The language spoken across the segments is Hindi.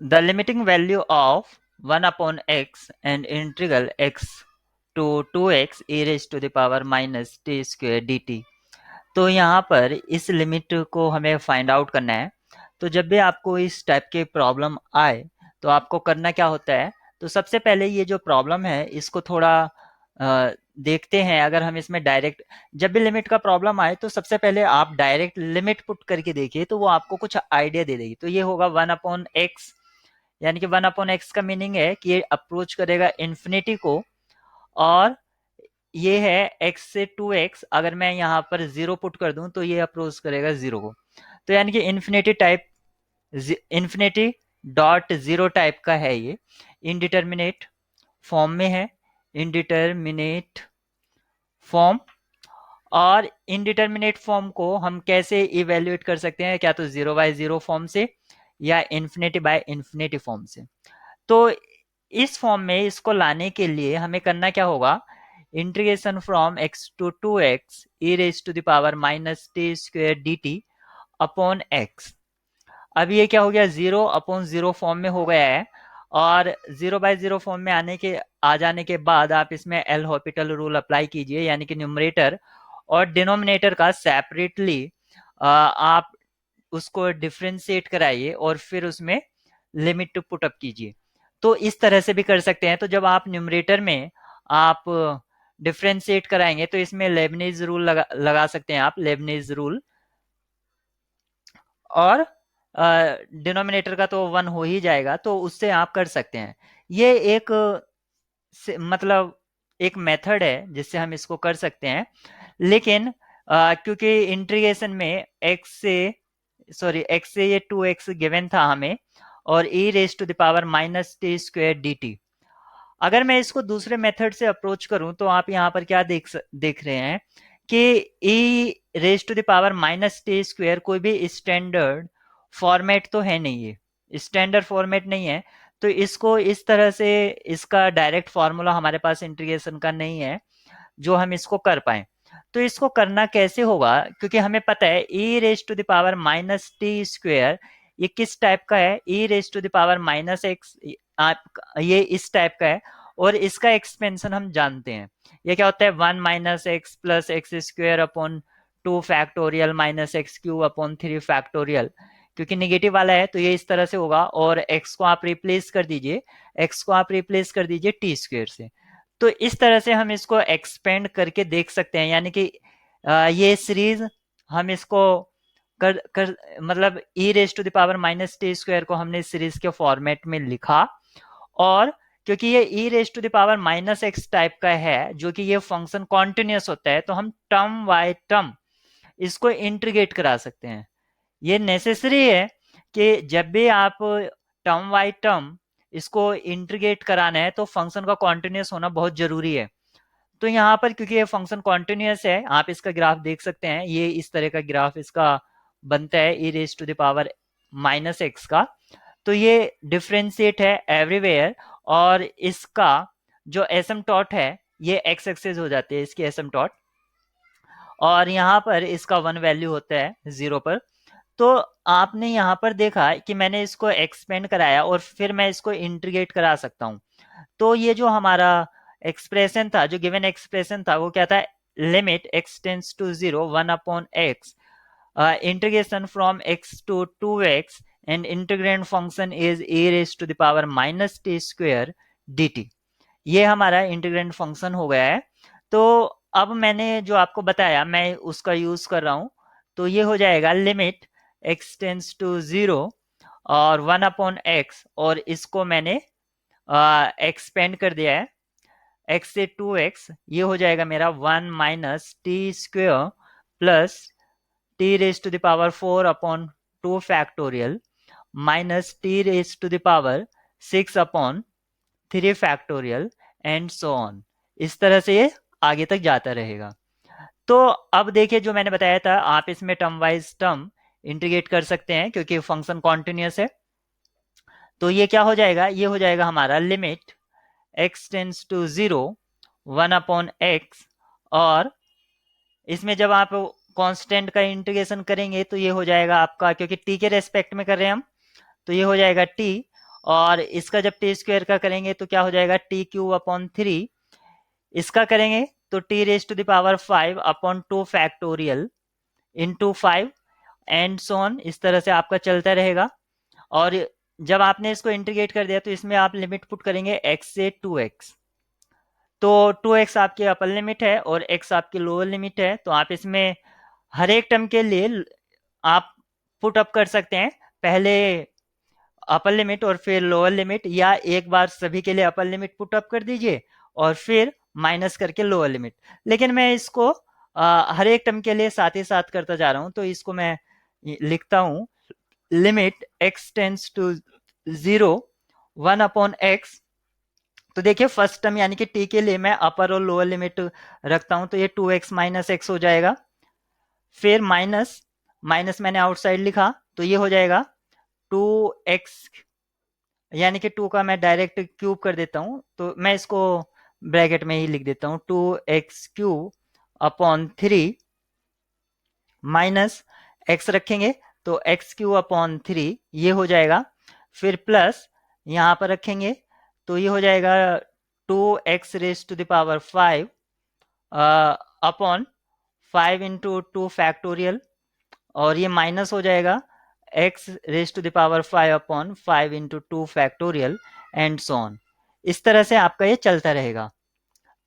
The limiting value of 1 upon x and integral x to 2x e raised to the power minus t square dt। तो यहाँ पर इस लिमिट को हमें फाइंड आउट करना है। तो जब भी आपको इस टाइप के प्रॉब्लम आए तो आपको करना क्या होता है, तो सबसे पहले ये जो प्रॉब्लम है इसको थोड़ा देखते हैं। अगर हम इसमें डायरेक्ट जब भी लिमिट का प्रॉब्लम आए तो सबसे पहले आप डायरेक्ट लिमिट पुट करके देखिए तो वो आपको कुछ आइडिया दे देगी। तो ये होगा 1 अपॉन एक्स, यानी कि 1 अपॉन एक्स का मीनिंग है कि ये अप्रोच करेगा इन्फिनिटी को, और ये है x से 2x, अगर मैं यहाँ पर 0 पुट कर दूं तो ये अप्रोच करेगा 0 को। तो यानी कि infinity type, infinity dot 0 type का है ये, इनडिटर्मिनेट फॉर्म में है, इनडिटर्मिनेट फॉर्म। और इनडिटर्मिनेट फॉर्म को हम कैसे इवेल्युएट कर सकते हैं, क्या तो 0 बाय 0 फॉर्म से या इन्फिनिटी बाय इन्फिनिटी फॉर्म से। तो इस फॉर्म में इसको लाने के लिए हमें करना क्या होगा, integration from x to 2x e raise to the power minus t square d t upon x. अब ये क्या हो गया, 0 अपॉन 0 फॉर्म में हो गया है, और 0 बाय 0 फॉर्म में आ जाने के बाद आप इसमें एल हॉपिटल रूल अप्लाई कीजिए, यानी कि न्यूमरेटर और डिनोमिनेटर का सेपरेटली आप उसको डिफ्रेंशिएट कराइए और फिर उसमें लिमिट पुट अप कीजिए। तो इस तरह से भी कर सकते हैं। तो जब आप न्यूमरेटर में आप डिफ्रेंशिएट कराएंगे तो इसमें लेबनीज रूल लगा सकते हैं आप, लेबनीज रूल। और डिनोमिनेटर का तो 1 हो ही जाएगा, तो उससे आप कर सकते हैं। ये एक मतलब एक मेथड है जिससे हम इसको कर सकते हैं। लेकिन क्योंकि इंटीग्रेशन में x से ये 2x गिवन था हमें, और e raise to the power minus t square d t. अगर मैं इसको दूसरे मेथड से अप्रोच करूं तो आप यहाँ पर क्या देख रहे हैं कि e raise to the power minus t square कोई भी स्टैंडर्ड फॉर्मेट तो है नहीं, है स्टैंडर्ड फॉर्मेट नहीं है। तो इसको इस तरह से, इसका डायरेक्ट फॉर्मूला हमारे पास इंटीग्रेशन का नहीं है जो हम इसको कर पाए। तो इसको करना कैसे होगा, क्योंकि हमें पता है e raise to the power minus t square ये किस टाइप का है, e raise to the power minus x ये इस टाइप का है, और इसका एक्सपेंशन हम जानते हैं। ये क्या होता है, 1 minus x plus x square upon 2 factorial minus x cube upon 3 factorial. क्योंकि निगेटिव वाला है तो ये इस तरह से होगा, और x को आप रिप्लेस कर दीजिए, x को आप रिप्लेस कर दीजिए टी स्क्वेयर से। तो इस तरह से हम इसको एक्सपेंड करके देख सकते हैं, यानी कि ये सीरीज हम इसको कर मतलब e raise to the power minus t square को हमने सीरीज के फॉर्मेट में लिखा। और क्योंकि ये e raise to the power minus x type का है, जो कि ये फंक्शन कॉन्टिन्यूस होता है, तो हम टर्म बाय टर्म इसको इंटीग्रेट करा सकते हैं। ये नेसेसरी है कि जब भी आप टर्म बाय टर्म इसको इंटीग्रेट कराना है तो फंक्शन का कॉन्टिन्यूस होना बहुत जरूरी है। तो यहाँ पर क्योंकि ये फंक्शन कॉन्टिन्यूस है, आप इसका ग्राफ देख सकते हैं, ये इस तरह का ग्राफ इसका बनता है e raise to the power minus x का। तो ये डिफ्रेंशिएट है एवरीवेयर, और इसका जो एसिम्पटोट है ये एक्स एक्सेस हो जाती है इसकी एसिम्पटोट, और यहाँ पर इसका 1 वैल्यू होता है 0 पर। तो आपने यहाँ पर देखा कि मैंने इसको एक्सपेंड कराया और फिर मैं इसको इंटीग्रेट करा सकता हूँ। तो ये जो हमारा एक्सप्रेशन था, जो गिवन एक्सप्रेशन था, वो क्या था, limit x tends to 0 1 upon x integration from x to 2x and integrand function is e raise to the power minus t square dt। ये हमारा इंटीग्रेंड फंक्शन हो गया है। तो अब मैंने जो आपको बताया मैं उसका यूज कर रहा हूं। तो ये हो जाएगा लिमिट x टेंस टू 0 और 1 अपॉन x, और इसको मैंने एक्सपेंड कर दिया है x से 2x, ये हो जाएगा मेरा 1 minus t square plus t raise to the power 4 upon 2 factorial minus t raise to the power 6 upon 3 factorial and so on. इस तरह से ये आगे तक जाता रहेगा। तो अब देखिए जो मैंने बताया था, आप इसमें टर्म वाइज टर्म इंटीग्रेट कर सकते हैं क्योंकि फंक्शन कॉन्टिन्यूस है। तो ये क्या हो जाएगा, ये हो जाएगा हमारा limit x tends to 0 1 upon x, और इसमें जब आप कांस्टेंट का इंटीग्रेशन करेंगे तो ये हो जाएगा आपका, क्योंकि t के रेस्पेक्ट में कर रहे हैं हम, तो ये हो जाएगा t, और इसका जब टी स्क्वायर का करेंगे तो क्या हो जाएगा, टी क्यूब अपॉन 3। इसका करेंगे तो t raise to the power 5 upon 2 factorial into 5 and so on, इस तरह से आपका चलता रहेगा। और जब आपने इसको इंटीग्रेट कर दिया तो इसमें आप लिमिट पुट करेंगे x से 2x। तो 2x आपकी अपर लिमिट है और x आपकी लोअर लिमिट है, तो आप इसमें हर एक टर्म के लिए आप पुट अप कर सकते हैं, पहले अपर लिमिट और फिर लोअर लिमिट, या एक बार सभी के लिए अपर लिमिट पुट अप कर दीजिए और फिर माइनस करके लोअर लिमिट। लेकिन मैं इसको हर एक टर्म के लिए साथ ही साथ करता जा रहा हूं, तो इसको मैं लिखता हूं, limit x tends to 0 1 upon x। तो देखिए फर्स्ट टर्म यानी कि t के लिए मैं अपर और लोअर लिमिट रखता हूं, तो ये 2x माइनस एक्स हो जाएगा। फिर माइनस माइनस मैंने आउटसाइड लिखा तो ये हो जाएगा 2x, यानी कि 2 का मैं डायरेक्ट क्यूब कर देता हूं, तो मैं इसको ब्रैकेट में ही लिख देता हूं, 2x cube upon 3 minus x रखेंगे तो x क्यूब अपॉन 3 ये हो जाएगा। फिर प्लस यहाँ पर रखेंगे तो ये हो जाएगा 2x raise to the power 5 upon 5 into 2 factorial, और ये माइनस हो जाएगा x raise to the power 5 upon 5 into 2 factorial and so on. इस तरह से आपका ये चलता रहेगा।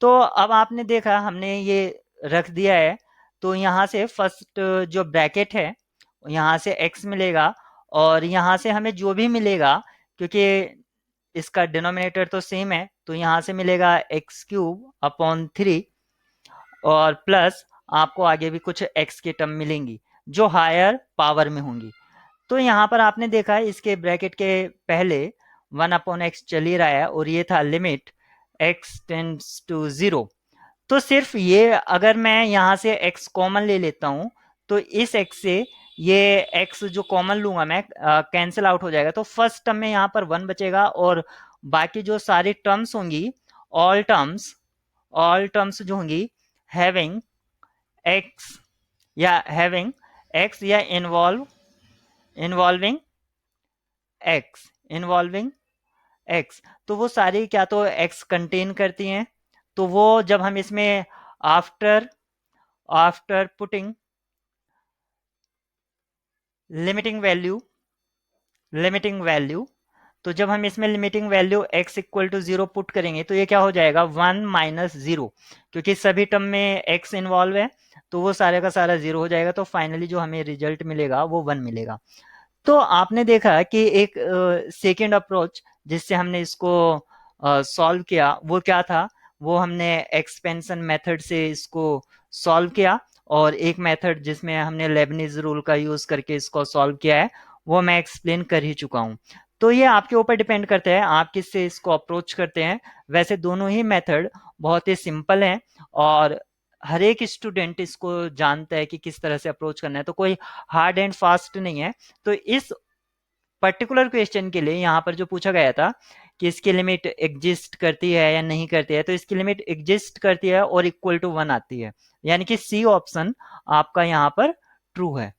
तो अब आपने देखा हमने ये रख दिया है, तो यहाँ से फर्स्ट जो ब्रैकेट है यहाँ से x मिलेगा, और यहाँ से हमें जो भी मिलेगा, क्योंकि इसका डिनोमिनेटर तो सेम है, तो यहाँ से मिलेगा एक्स क्यूब अपॉन 3 और प्लस आपको आगे भी कुछ x की टर्म मिलेंगी जो हायर पावर में होंगी। तो यहाँ पर आपने देखा है इसके ब्रैकेट के पहले 1 अपॉन एक्स चल ही रहा है और ये था लिमिट x टेंड्स टू 0। तो सिर्फ ये अगर मैं यहाँ से x कॉमन ले लेता हूँ तो इस x से ये x जो कॉमन लूंगा मैं कैंसिल आउट हो जाएगा, तो फर्स्ट टर्म में यहाँ पर 1 बचेगा और बाकी जो सारी टर्म्स होंगी, ऑल टर्म्स जो होंगी हैविंग x या इन्वॉल्विंग x, तो वो सारी क्या तो x कंटेन करती हैं। तो वो जब हम इसमें after after putting limiting value, तो जब हम इसमें limiting value x equal to 0 put करेंगे तो ये क्या हो जाएगा 1 माइनस 0, क्योंकि सभी टर्म में x इन्वॉल्व है तो वो सारे का सारा 0 हो जाएगा, तो फाइनली जो हमें रिजल्ट मिलेगा वो 1 मिलेगा। तो आपने देखा कि एक सेकेंड अप्रोच जिससे हमने इसको सॉल्व किया वो क्या था, वो हमने एक्सपेंशन मेथड से इसको सॉल्व किया, और एक मेथड जिसमें हमने लेबनिज रूल का यूज करके इसको सॉल्व किया है वो मैं एक्सप्लेन कर ही चुका हूँ। तो ये आपके ऊपर डिपेंड करता है आप किससे इसको अप्रोच करते हैं। वैसे दोनों ही मेथड बहुत ही सिंपल हैं और हर एक स्टूडेंट इसको जानता है कि किस तरह से अप्रोच करना है, तो कोई हार्ड एंड फास्ट नहीं है। तो इस पर्टिकुलर क्वेश्चन के लिए यहाँ पर जो पूछा गया था कि इसकी लिमिट एग्जिस्ट करती है या नहीं करती है, तो इसकी लिमिट एग्जिस्ट करती है और इक्वल टू 1 आती है, यानी कि सी ऑप्शन आपका यहाँ पर ट्रू है।